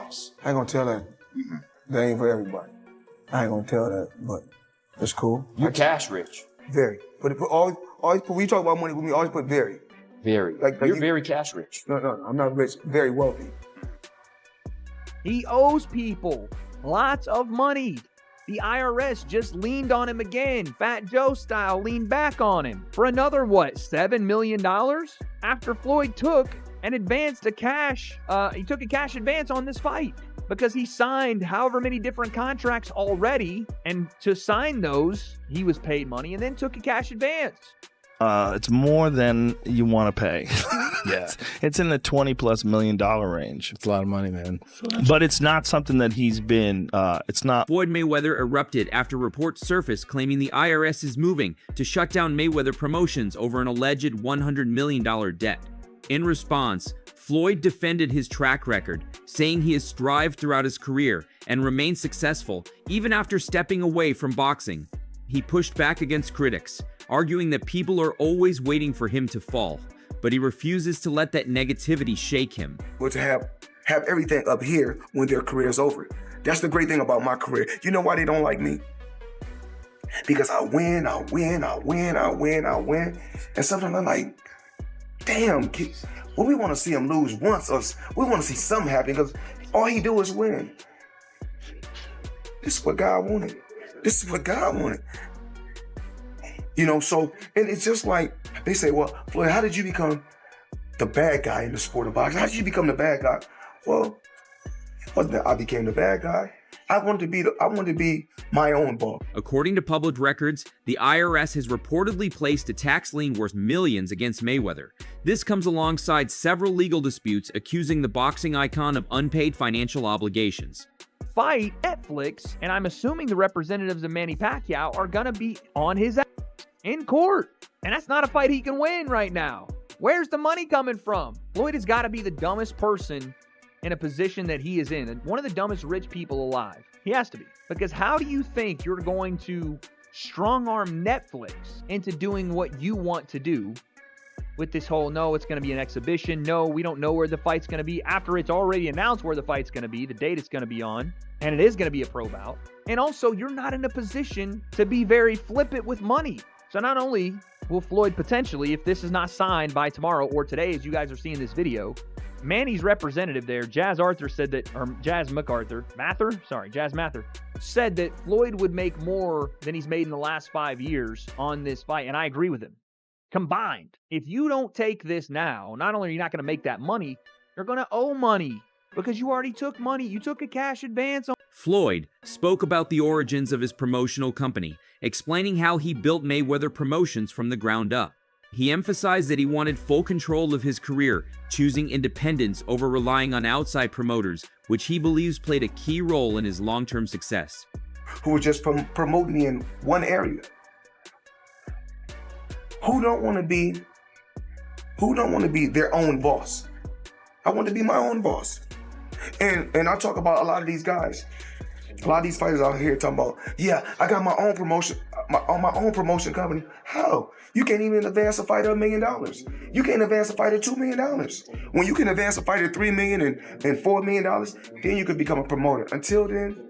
box. I ain't gonna tell that. That ain't for everybody. I ain't gonna tell that, but it's cool. You're cash rich. Very. But always when you talk about money with me, always put very. Very. Like you're very cash rich. No, I'm not rich. Very wealthy. He owes people lots of money. The IRS just leaned on him again. Fat Joe style leaned back on him for another, what, $7 million? After Floyd took an advance to cash, he took a cash advance on this fight because he signed however many different contracts already. And to sign those, he was paid money and then took a cash advance. It's more than you want to pay. Yeah. It's in the $20+ million range. It's a lot of money, man. But it's not something that he's been, it's not. Floyd Mayweather erupted after reports surfaced claiming the IRS is moving to shut down Mayweather Promotions over an alleged $100 million debt. In response, Floyd defended his track record, saying he has strived throughout his career and remained successful even after stepping away from boxing. He pushed back against critics, arguing that people are always waiting for him to fall, but he refuses to let that negativity shake him. But to have everything up here when their career is over. That's the great thing about my career. You know why they don't like me? Because I win. And sometimes I'm like, damn, well, we want to see him lose once, or we want to see something happen because all he do is win. This is what God wanted. You know, so, and it's just like, they say, well, Floyd, how did you become the bad guy in the sport of boxing? How did you become the bad guy? Well, it wasn't that I became the bad guy. I wanted to be my own boss. According to public records, the IRS has reportedly placed a tax lien worth millions against Mayweather. This comes alongside several legal disputes accusing the boxing icon of unpaid financial obligations. Fight Netflix, and I'm assuming the representatives of Manny Pacquiao are gonna be on his ass in court. And that's not a fight he can win right now. Where's the money coming from? Floyd has got to be the dumbest person in a position that he is in. One of the dumbest rich people alive. He has to be. Because how do you think you're going to strong-arm Netflix into doing what you want to do with this whole, no, it's going to be an exhibition. No, we don't know where the fight's going to be. After it's already announced where the fight's going to be, the date it's going to be on, and it is going to be a pro bout. And also, you're not in a position to be very flippant with money. So not only will Floyd potentially, if this is not signed by tomorrow or today, as you guys are seeing this video, Manny's representative there, Jazz Mather, said that Floyd would make more than he's made in the last 5 years on this fight. And I agree with him. Combined, if you don't take this now, not only are you not going to make that money, you're going to owe money because you already took money. You took a cash advance on. Floyd spoke about the origins of his promotional company, explaining how he built Mayweather Promotions from the ground up. He emphasized that he wanted full control of his career, choosing independence over relying on outside promoters, which he believes played a key role in his long-term success. Who were just promoting me in one area. Who don't want to be their own boss? I want to be my own boss. And I talk about a lot of these guys, a lot of these fighters out here talking about, yeah, I got my own promotion, my own promotion company. How? You can't even advance a fighter $1 million. You can't advance a fighter $2 million. When you can advance a fighter $3 million and $4 million, then you could become a promoter. Until then,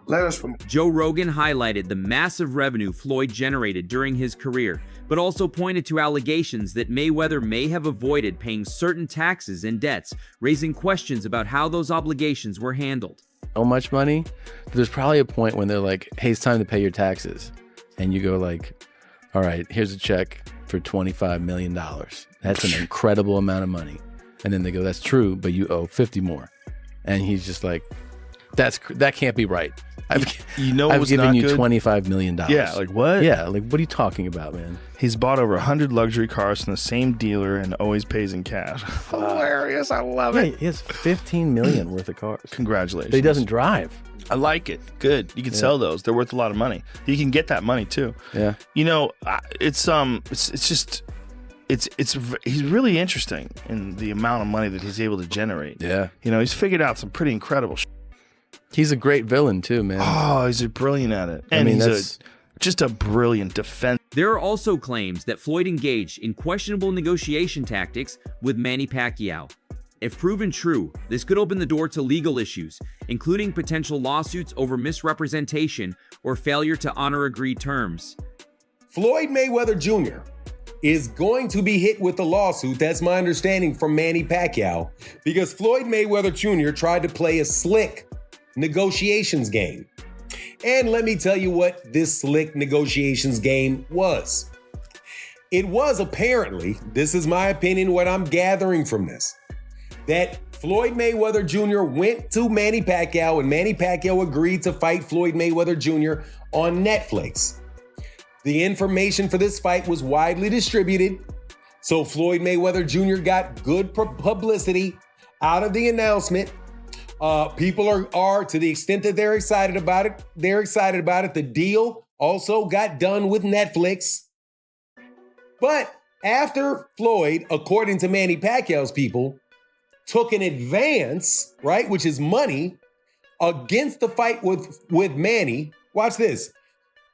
let us promote. Joe Rogan highlighted the massive revenue Floyd generated during his career, but also pointed to allegations that Mayweather may have avoided paying certain taxes and debts, raising questions about how those obligations were handled. So much money, there's probably a point when they're like, hey, it's time to pay your taxes. And you go like, all right, here's a check for $25 million. That's an incredible amount of money. And then they go, that's true, but you owe 50 more. And he's just like, that can't be right. I've given you $25 million. Yeah, like what? Yeah, like what are you talking about, man? He's bought over 100 luxury cars from the same dealer and always pays in cash. Hilarious, I love it. He has $15 million worth of cars. Congratulations. But he doesn't drive. I like it. Good. You can sell those. They're worth a lot of money. You can get that money too. Yeah. You know, he's really interesting in the amount of money that he's able to generate. Yeah. You know, he's figured out some pretty incredible shit. He's a great villain too, man. Oh, he's brilliant at it. And he's just a brilliant defense. There are also claims that Floyd engaged in questionable negotiation tactics with Manny Pacquiao. If proven true, this could open the door to legal issues, including potential lawsuits over misrepresentation or failure to honor agreed terms. Floyd Mayweather Jr. is going to be hit with a lawsuit, that's my understanding from Manny Pacquiao, because Floyd Mayweather Jr. tried to play a slick negotiations game. And let me tell you what this slick negotiations game was. It was apparently, this is my opinion, what I'm gathering from this, that Floyd Mayweather Jr. went to Manny Pacquiao and Manny Pacquiao agreed to fight Floyd Mayweather Jr. on Netflix. The information for this fight was widely distributed, so Floyd Mayweather Jr. got good publicity out of the announcement. People are to the extent that they're excited about it. They're excited about it. The deal also got done with Netflix. But after Floyd, according to Manny Pacquiao's people, took an advance, right, which is money, against the fight with Manny. Watch this.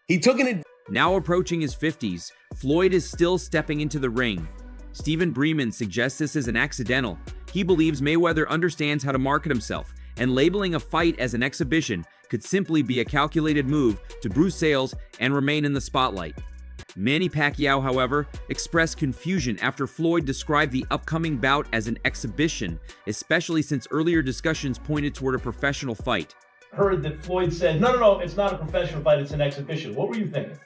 He took an advance. Now approaching his 50s, Floyd is still stepping into the ring. Stephen Bremen suggests this is an accidental. He believes Mayweather understands how to market himself, and labeling a fight as an exhibition could simply be a calculated move to boost sales and remain in the spotlight. Manny Pacquiao, however, expressed confusion after Floyd described the upcoming bout as an exhibition, especially since earlier discussions pointed toward a professional fight. Heard that Floyd said, no, it's not a professional fight, it's an exhibition. What were you thinking?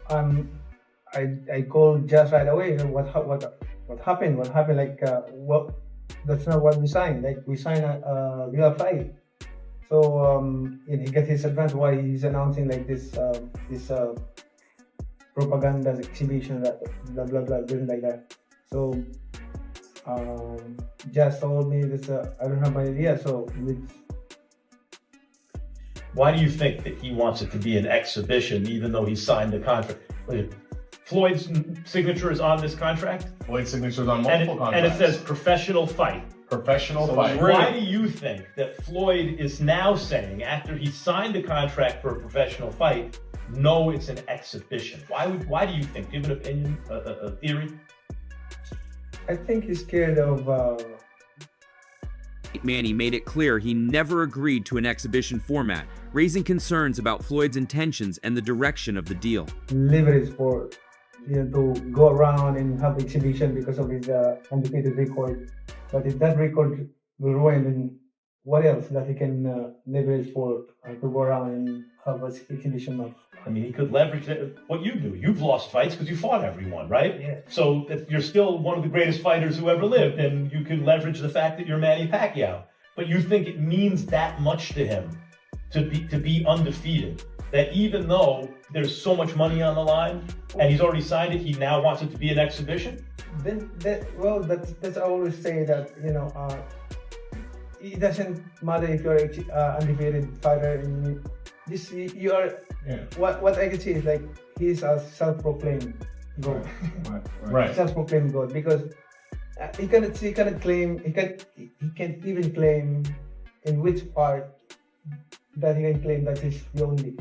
I called just right away. What happened? What happened? Like, what? That's not what we signed. Like, we signed a real fight. So, he gets his advance. Why he's announcing like this propaganda exhibition, that blah blah blah, doing like that. So, just told me this. I don't have an idea. So, why do you think that he wants it to be an exhibition, even though he signed the contract? Floyd's signature is on this contract? Floyd's signature is on multiple contracts. And it says professional fight. Professional So fight. why do you think that Floyd is now saying, after he signed the contract for a professional fight, no, it's an exhibition? Why do you think? Give an opinion, a theory? I think he's scared of... Manny made it clear he never agreed to an exhibition format, raising concerns about Floyd's intentions and the direction of the deal. Leverage for, to go around and have exhibition because of his undefeated record. But if that record will ruin, then what else that he can leverage for to go around and have an exhibition of? I mean, he could leverage what you do. You've lost fights because you fought everyone, right? Yeah. So you're still one of the greatest fighters who ever lived, and you can leverage the fact that you're Manny Pacquiao. But you think it means that much to him to be undefeated, that even though there's so much money on the line and he's already signed it, he now wants it to be an exhibition? Then that's I always say that it doesn't matter if you're an undefeated fighter. You are. Yeah. What I can see is like he's a self-proclaimed GOAT. Right. Self-proclaimed GOAT, because he can't even claim in which part that he can claim that he's the only.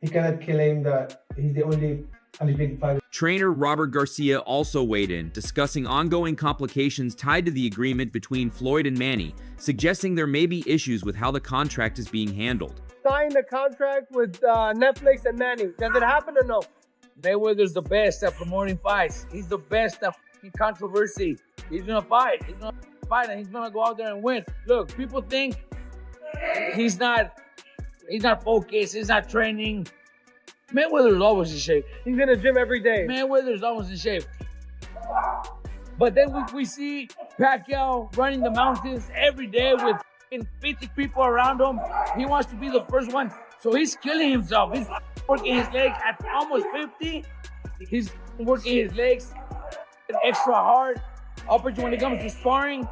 He cannot claim that he's the only undefeated fighter. Trainer Robert Garcia also weighed in, discussing ongoing complications tied to the agreement between Floyd and Manny, suggesting there may be issues with how the contract is being handled. Signed a contract with Netflix and Manny. Does it happen or no? Mayweather's the best at promoting fights. He's the best at controversy. He's gonna fight. He's gonna fight and he's gonna go out there and win. Look, people think he's not focused. He's not training. Mayweather's always in shape. He's in the gym every day. Mayweather's always in shape. But then we see Pacquiao running the mountains every day with 50 people around him. He wants to be the first one. So he's killing himself. He's working his legs at almost 50. He's working his legs extra hard. Up when it comes to sparring,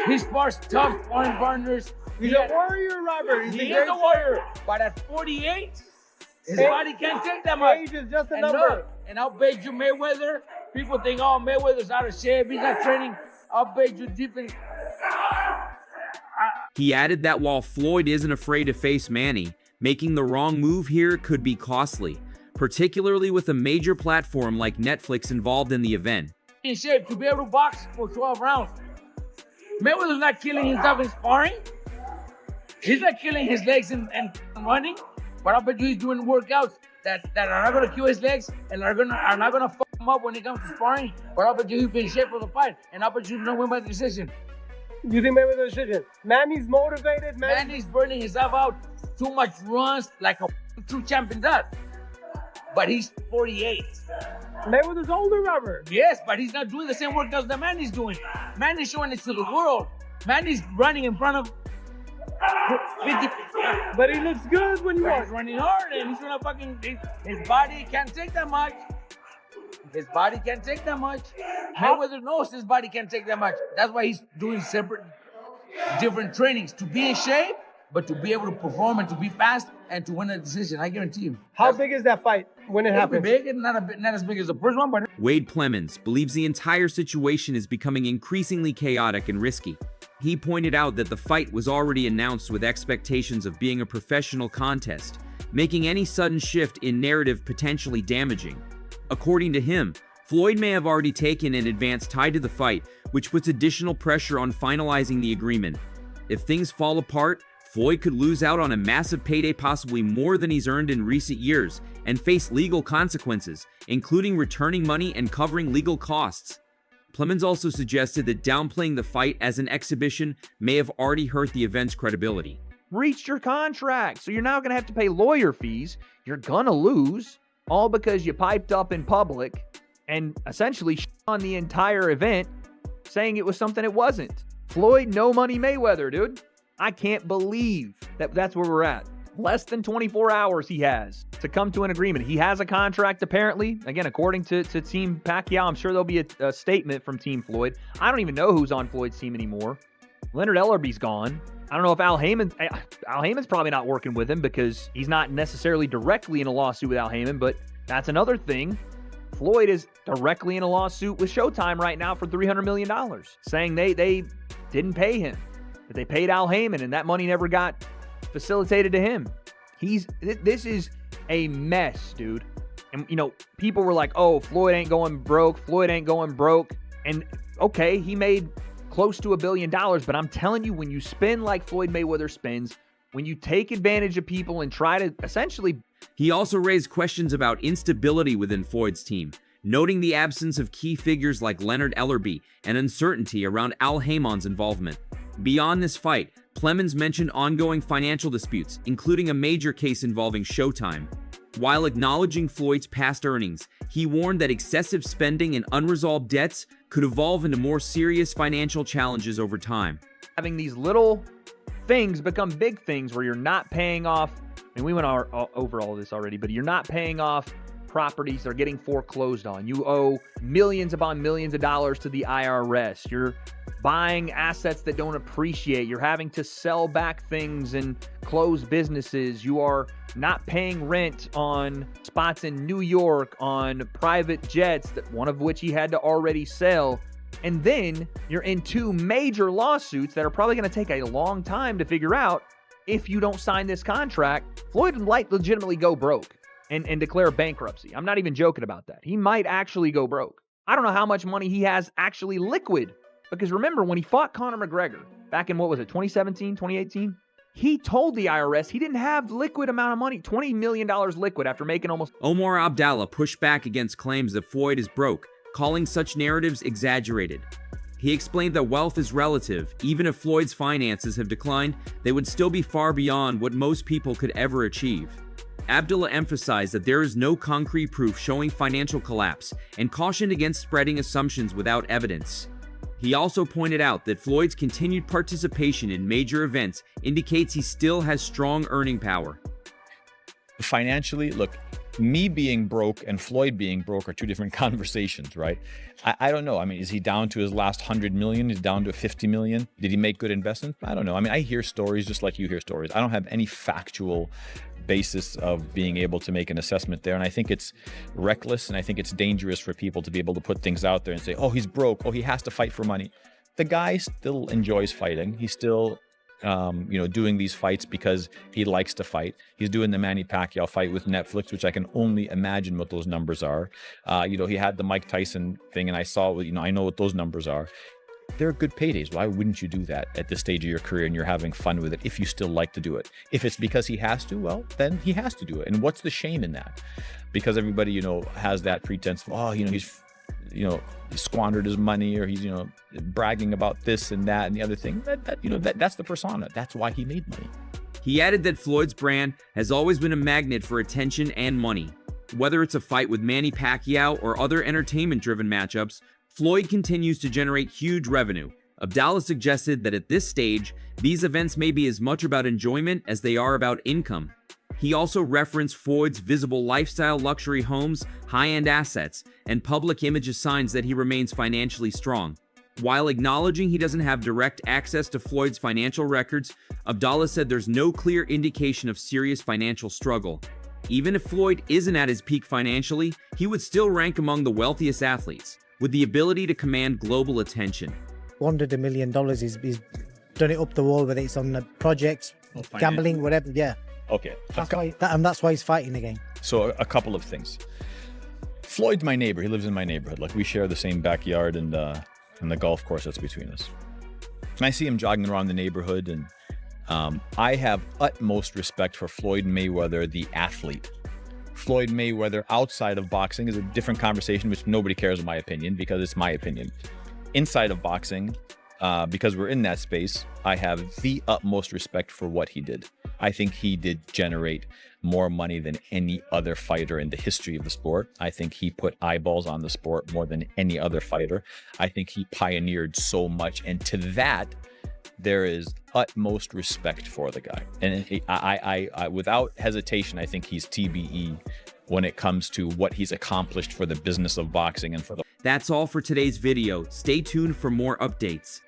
he spars tough sparring partners. He's a warrior, Robert. He is a warrior. But at 48, his body can't take that much. Age is just a number. Look, and I'll bet you Mayweather, people think, oh, Mayweather's out of shape. He's not training. I'll bet you deep in... He added that while Floyd isn't afraid to face Manny, making the wrong move here could be costly, particularly with a major platform like Netflix involved in the event. In shape to be able to box for 12 rounds. Mayweather's not killing himself in sparring. He's not killing his legs and running. But I bet you he's doing workouts that are not gonna kill his legs and are not gonna fuck him up when it comes to sparring. But I bet you he'll be in shape for the fight, and I bet you don't win by decision. You think Mayweather decision? Manny's motivated. Manny's burning himself out. Too much runs like a true champion does. But he's 48. Mayweather's older, Robert. Yes, but he's not doing the same workouts that Manny's doing. Manny's showing it to the world. Manny's running in front of 50. But he looks good when you He's running hard, and he's gonna fucking. His body can't take that much. His body can't take that much. Mayweather knows his body can't take that much. That's why he's doing different trainings to be in shape, but to be able to perform and to be fast and to win a decision. I guarantee you. How big is that fight when it happens? Big, not as big as the first one, but Wade Plemons believes the entire situation is becoming increasingly chaotic and risky. He pointed out that the fight was already announced with expectations of being a professional contest, making any sudden shift in narrative potentially damaging. According to him, Floyd may have already taken an advance tied to the fight, which puts additional pressure on finalizing the agreement. If things fall apart, Floyd could lose out on a massive payday, possibly more than he's earned in recent years, and face legal consequences, including returning money and covering legal costs. Plemons also suggested that downplaying the fight as an exhibition may have already hurt the event's credibility. Reached your contract, so you're now going to have to pay lawyer fees. You're going to lose, all because you piped up in public and essentially on the entire event, saying it was something it wasn't. Floyd, no money Mayweather, dude. I can't believe that's where we're at. Less than 24 hours he has to come to an agreement. He has a contract, apparently. Again, according to Team Pacquiao, I'm sure there'll be a statement from Team Floyd. I don't even know who's on Floyd's team anymore. Leonard Ellerby's gone. I don't know if Al Heyman's probably not working with him because he's not necessarily directly in a lawsuit with Al Heyman, but that's another thing. Floyd is directly in a lawsuit with Showtime right now for $300 million, saying they didn't pay him, that they paid Al Heyman, and that money never got facilitated to him. This is a mess, dude. And, people were like, oh, Floyd ain't going broke. Floyd ain't going broke. And, okay, he made close to $1 billion, but I'm telling you, when you spin like Floyd Mayweather spins, when you take advantage of people and try to essentially... He also raised questions about instability within Floyd's team, noting the absence of key figures like Leonard Ellerby and uncertainty around Al Heyman's involvement. Beyond this fight, Plemons mentioned ongoing financial disputes, including a major case involving Showtime. While acknowledging Floyd's past earnings, he warned that excessive spending and unresolved debts could evolve into more serious financial challenges over time. Having these little things become big things where you're not paying off, and we went over all this already, but you're not paying off properties that are getting foreclosed on. You owe millions upon millions of dollars to the IRS. You're buying assets that don't appreciate. You're having to sell back things and close businesses. You are not paying rent on spots in New York, on private jets, that one of which he had to already sell. And then you're in two major lawsuits that are probably going to take a long time to figure out. If you don't sign this contract, Floyd might legitimately go broke and declare bankruptcy. I'm not even joking about that. He might actually go broke. I don't know how much money he has actually liquid. Because remember, when he fought Conor McGregor back in, 2017, 2018? He told the IRS he didn't have liquid amount of money, $20 million liquid after making almost... Omar Abdallah pushed back against claims that Floyd is broke, calling such narratives exaggerated. He explained that wealth is relative. Even if Floyd's finances have declined, they would still be far beyond what most people could ever achieve. Abdullah emphasized that there is no concrete proof showing financial collapse and cautioned against spreading assumptions without evidence. He also pointed out that Floyd's continued participation in major events indicates he still has strong earning power. Financially, look, me being broke and Floyd being broke are two different conversations, right? I don't know. I mean, is he down to his last 100 million? Is he down to 50 million? Did he make good investments? I don't know. I mean, I hear stories just like you hear stories. I don't have any factual basis of being able to make an assessment there. And I think it's reckless and I think it's dangerous for people to be able to put things out there and say, oh, he's broke. Oh, he has to fight for money. The guy still enjoys fighting. He's still doing these fights because he likes to fight. He's doing the Manny Pacquiao fight with Netflix, which I can only imagine what those numbers are. He had the Mike Tyson thing and I saw, I know what those numbers are. They're good paydays. Why wouldn't you do that at this stage of your career and you're having fun with it if you still like to do it? If it's because he has to, well, then he has to do it. And what's the shame in that? Because everybody, you know, has that pretense of, oh, you know, he's, you know, he squandered his money, or he's, you know, bragging about this and that and the other thing. That's the persona. That's why he made money. He added that Floyd's brand has always been a magnet for attention and money. Whether it's a fight with Manny Pacquiao or other entertainment-driven matchups, Floyd continues to generate huge revenue. Abdallah suggested that at this stage, these events may be as much about enjoyment as they are about income. He also referenced Floyd's visible lifestyle, luxury homes, high-end assets, and public image as signs that he remains financially strong. While acknowledging he doesn't have direct access to Floyd's financial records, Abdallah said there's no clear indication of serious financial struggle. Even if Floyd isn't at his peak financially, he would still rank among the wealthiest athletes, with the ability to command global attention. $100 million, he's done it up the wall, whether it's on the projects, gambling, whatever, yeah. Okay. That's why he's fighting again. So a couple of things. Floyd's my neighbor. He lives in my neighborhood. Like, we share the same backyard and the golf course that's between us. And I see him jogging around the neighborhood, and I have utmost respect for Floyd Mayweather, the athlete. Floyd Mayweather outside of boxing is a different conversation, which nobody cares in my opinion, because it's my opinion. Inside of boxing, because we're in that space, I have the utmost respect for what he did. I think he did generate more money than any other fighter in the history of the sport. I think he put eyeballs on the sport more than any other fighter. I think he pioneered so much, and to that, there is utmost respect for the guy. And I without hesitation, I think he's TBE when it comes to what he's accomplished for the business of boxing and for the... That's all for today's video. Stay tuned for more updates.